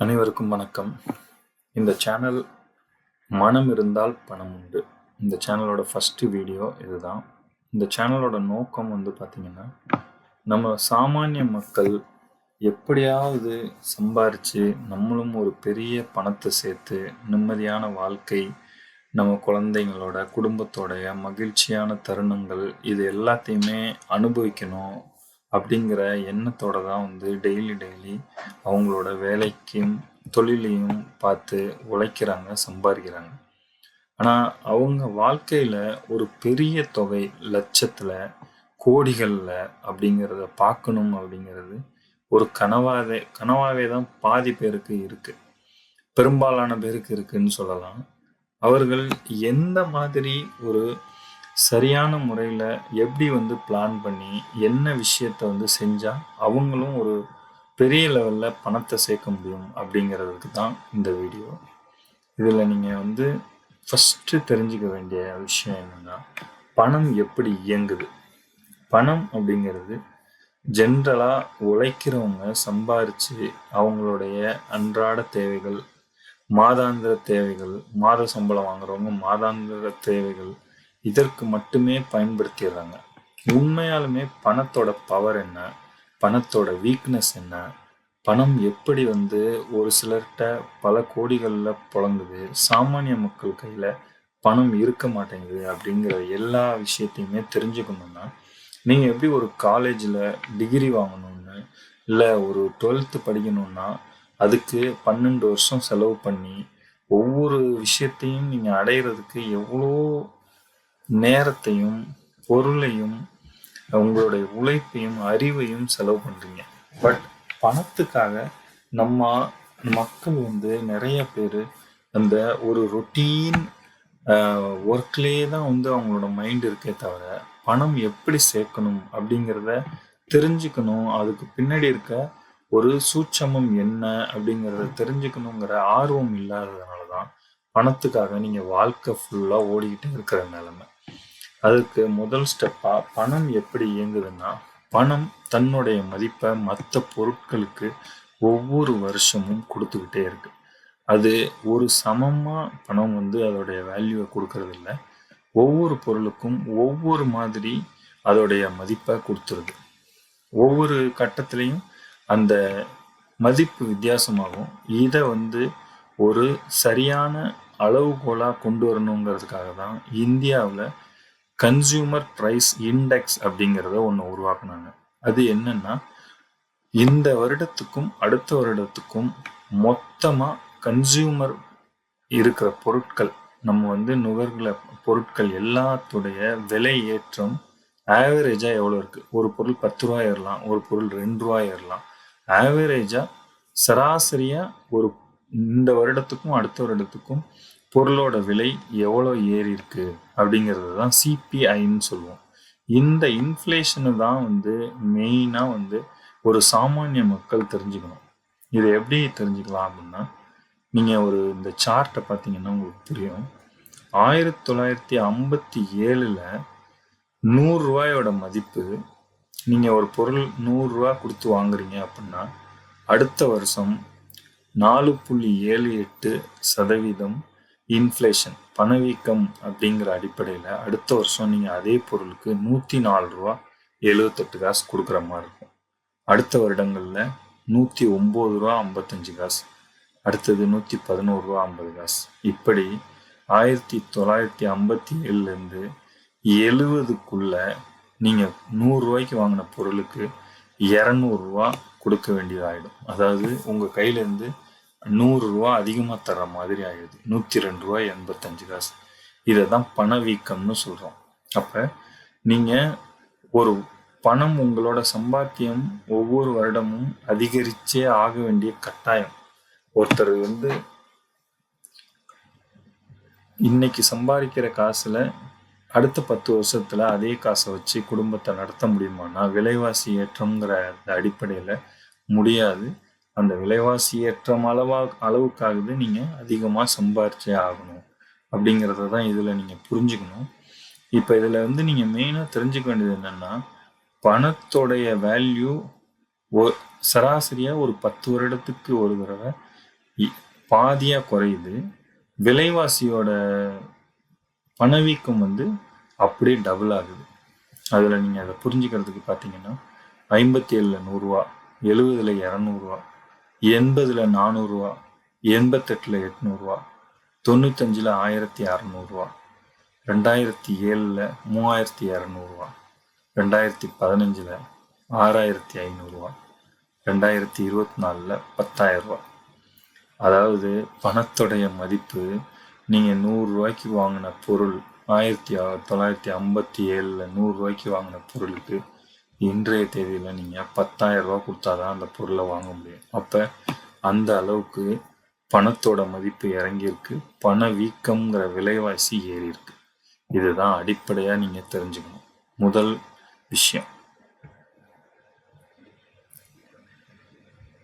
அனைவருக்கும் வணக்கம். இந்த சேனல் மனம் இருந்தால் பணம் உண்டு. இந்த சேனலோட ஃபஸ்ட்டு வீடியோ இதுதான். இந்த சேனலோட நோக்கம் பார்த்தீங்கன்னா, நம்ம சாமானிய மக்கள் எப்படியாவது சம்பாரித்து நம்மளும் ஒரு பெரிய பணத்தை சேர்த்து நிம்மதியான வாழ்க்கை, நம்ம குழந்தைங்களோட குடும்பத்தோடைய மகிழ்ச்சியான தருணங்கள் இது எல்லாத்தையுமே அனுபவிக்கணும் அப்படிங்கிற எண்ணத்தோட தான் டெய்லி அவங்களோட வேலைக்கும் தொழிலையும் பார்த்து உழைக்கிறாங்க, சம்பாதிக்கிறாங்க. ஆனால் அவங்க வாழ்க்கையில் ஒரு பெரிய தொகை லட்சத்தில் கோடிகளில் அப்படிங்கிறத பார்க்கணும் அப்படிங்கிறது ஒரு கனவாகவே தான் பாதி பேருக்கு இருக்குது, பெரும்பாலான பேருக்கு இருக்குன்னு சொல்லலாம். அவர்கள் எந்த மாதிரி ஒரு சரியான முறையில் எப்படி பிளான் பண்ணி என்ன விஷயத்த செஞ்சால் அவங்களும் ஒரு பெரிய லெவலில் பணத்தை சேர்க்க முடியும் அப்படிங்கிறதுக்கு தான் இந்த வீடியோ. இதில் நீங்கள் ஃபஸ்ட்டு தெரிஞ்சுக்க வேண்டிய விஷயம் என்னென்னா, பணம் எப்படி இயங்குது. பணம் அப்படிங்கிறது ஜென்ரலாக உழைக்கிறவங்க சம்பாரித்து அவங்களுடைய அன்றாட தேவைகள், மாதாந்திர தேவைகள், மாத சம்பளம் வாங்குறவங்க மாதாந்திர தேவைகள் இதற்கு மட்டுமே பயன்படுத்திடுறாங்க. உண்மையாலுமே பணத்தோட பவர் என்ன, பணத்தோட வீக்னஸ் என்ன, பணம் எப்படி ஒரு சிலர்கிட்ட பல கோடிகளில் புழங்குது, சாமானிய மக்கள் கையில் பணம் இருக்க மாட்டேங்குது அப்படிங்கிற எல்லா விஷயத்தையுமே தெரிஞ்சுக்கணுன்னா, நீங்கள் எப்படி ஒரு காலேஜில் டிகிரி வாங்கணும்னு இல்லை ஒரு 12th படிக்கணும்னா அதுக்கு 12 வருஷம் செலவு பண்ணி ஒவ்வொரு விஷயத்தையும் நீங்கள் அடையிறதுக்கு எவ்வளோ நேரத்தையும் பொருளையும் உங்களுடைய உழைப்பையும் அறிவையும் செலவு பண்ணுறீங்க. பட் பணத்துக்காக நம்ம மக்கள் நிறைய பேர் அந்த ஒரு ரொட்டீன் ஒர்க்லேயே தான் அவங்களோட மைண்ட் இருக்கே தவிர பணம் எப்படி சேர்க்கணும் அப்படிங்கிறத தெரிஞ்சுக்கணும், அதுக்கு பின்னாடி இருக்க ஒரு சூட்சமம் என்ன அப்படிங்கிறத தெரிஞ்சுக்கணுங்கிற ஆர்வம் இல்லாததுனால தான் பணத்துக்காக நீங்கள் வாழ்க்கை ஃபுல்லாக ஓடிக்கிட்டே இருக்கிற நிலைமை. அதுக்கு முதல் ஸ்டெப்பாக பணம் எப்படி இயங்குதுன்னா, பணம் தன்னுடைய மதிப்பை மற்ற பொருட்களுக்கு ஒவ்வொரு வருஷமும் கொடுத்துக்கிட்டே இருக்கு. அது ஒரு சமமாக பணம் அதோடைய வேல்யூவை கொடுக்கறது இல்லை. ஒவ்வொரு பொருளுக்கும் ஒவ்வொரு மாதிரி அதோடைய மதிப்பை கொடுத்துருது. ஒவ்வொரு கட்டத்திலையும் அந்த மதிப்பு வித்தியாசமாகும். இதை ஒரு சரியான அளவுகோலாக கொண்டு வரணுங்கிறதுக்காக தான் இந்தியாவில் கன்சியூமர் ப்ரைஸ் இண்டெக்ஸ் அப்படிங்கிறத ஒன்று உருவாக்குனாங்க. அது என்னன்னா, இந்த வருடத்துக்கும் அடுத்த வருடத்துக்கும் மொத்தமாக கன்சியூமர் இருக்கிற பொருட்கள், நம்ம நுகர்கிற பொருட்கள் எல்லாத்துடைய விலை ஏற்றம் ஆவரேஜாக எவ்வளோ இருக்குது. ஒரு பொருள் 10 ரூபா ஏறலாம், ஒரு பொருள் 2 ரூபா ஏறலாம். ஆவரேஜாக சராசரியாக ஒரு இந்த வருடத்துக்கும் அடுத்த வருடத்துக்கும் பொருளோட விலை எவ்வளோ ஏறி இருக்கு அப்படிங்கிறது தான் சிபிஐன்னு சொல்லுவோம். இந்த இன்ஃப்ளேஷனை தான் மெயினாக ஒரு சாமானிய மக்கள் தெரிஞ்சுக்கணும். இதை எப்படி தெரிஞ்சுக்கலாம் அப்படின்னா, நீங்கள் இந்த சார்ட்டை பார்த்தீங்கன்னா உங்களுக்கு புரியும். 1957 100 ரூபாயோட மதிப்பு, நீங்கள் ஒரு பொருள் 100 ரூபா கொடுத்து வாங்குறீங்க அப்படின்னா அடுத்த வருஷம் 4.78% இன்ஃப்ளேஷன், பணவீக்கம் அப்படிங்கிற அடிப்படையில் அடுத்த வருஷம் நீங்கள் அதே பொருளுக்கு 104 ரூபா 78 காசு கொடுக்குற மாதிரி இருக்கும். அடுத்த வருடங்களில் 109 ரூபா 55 காசு, அடுத்தது 111 ரூபா 50 காசு. இப்படி 1957 70க்குள்ள நீங்கள் 100 ரூபாய்க்கு வாங்கின பொருளுக்கு 200 ரூபா கொடுக்க வேண்டியதாகிடும். அதாவது உங்கள் கையிலேருந்து 100 ரூபா அதிகமாக தர்ற மாதிரி ஆகிடுது. 102 ரூபா 85 காசு. இதை தான் பணவீக்கம்னு சொல்கிறோம். அப்போ நீங்கள் ஒரு பணம், உங்களோட சம்பாத்தியம் ஒவ்வொரு வருடமும் அதிகரிச்சே ஆக வேண்டிய கட்டாயம். ஒருத்தர் இன்னைக்கு சம்பாதிக்கிற காசில் அடுத்த 10 வருஷத்தில் அதே காசை வச்சு குடும்பத்தை நடத்த முடியுமானா, விலைவாசி ஏற்றம்ங்கிற அடிப்படையில் முடியாது. அந்த விலைவாசி ஏற்றம் அளவுக்காகுது நீங்கள் அதிகமாக சம்பாரிச்சே ஆகணும் அப்படிங்கிறத தான் இதில் நீங்கள் புரிஞ்சுக்கணும். இப்போ இதில் நீங்கள் மெயினாக தெரிஞ்சுக்க வேண்டியது என்னென்னா, பணத்தோடைய வேல்யூ சராசரியாக ஒரு 10 வருடத்துக்கு ஒரு தடவை பாதியாக குறையுது. விலைவாசியோட பணவீக்கம் அப்படியே டபுள் ஆகுது. அதில் நீங்கள் அதை புரிஞ்சுக்கிறதுக்கு பார்த்தீங்கன்னா 57ல் 100 ரூபா, 70ல் 200 ரூபா, 80ல் 400 ரூபா, 88ல் 800 ரூபா, 95ல் 1600 ரூபா, 2007ல் 3200 ரூபா, 2015ல் 6500 ரூபா, 2024ல் 10,000 ரூபா. அதாவது பணத்தோடைய மதிப்பு நீங்கள் 100 ரூபாய்க்கு வாங்கின பொருள் 1957ல் 100 ரூபாய்க்கு வாங்கின பொருளுக்கு இன்றைய தேதியில் நீங்கள் 10,000 ரூபா கொடுத்தாதான் அந்த பொருளை வாங்க முடியும். அப்போ அந்த அளவுக்கு பணத்தோட மதிப்பு இறங்கியிருக்கு. பணவீக்கம்ங்கிற விலைவாசி ஏறி இருக்கு. இதுதான் அடிப்படையாக நீங்கள் தெரிஞ்சுக்கணும். முதல் விஷயம்.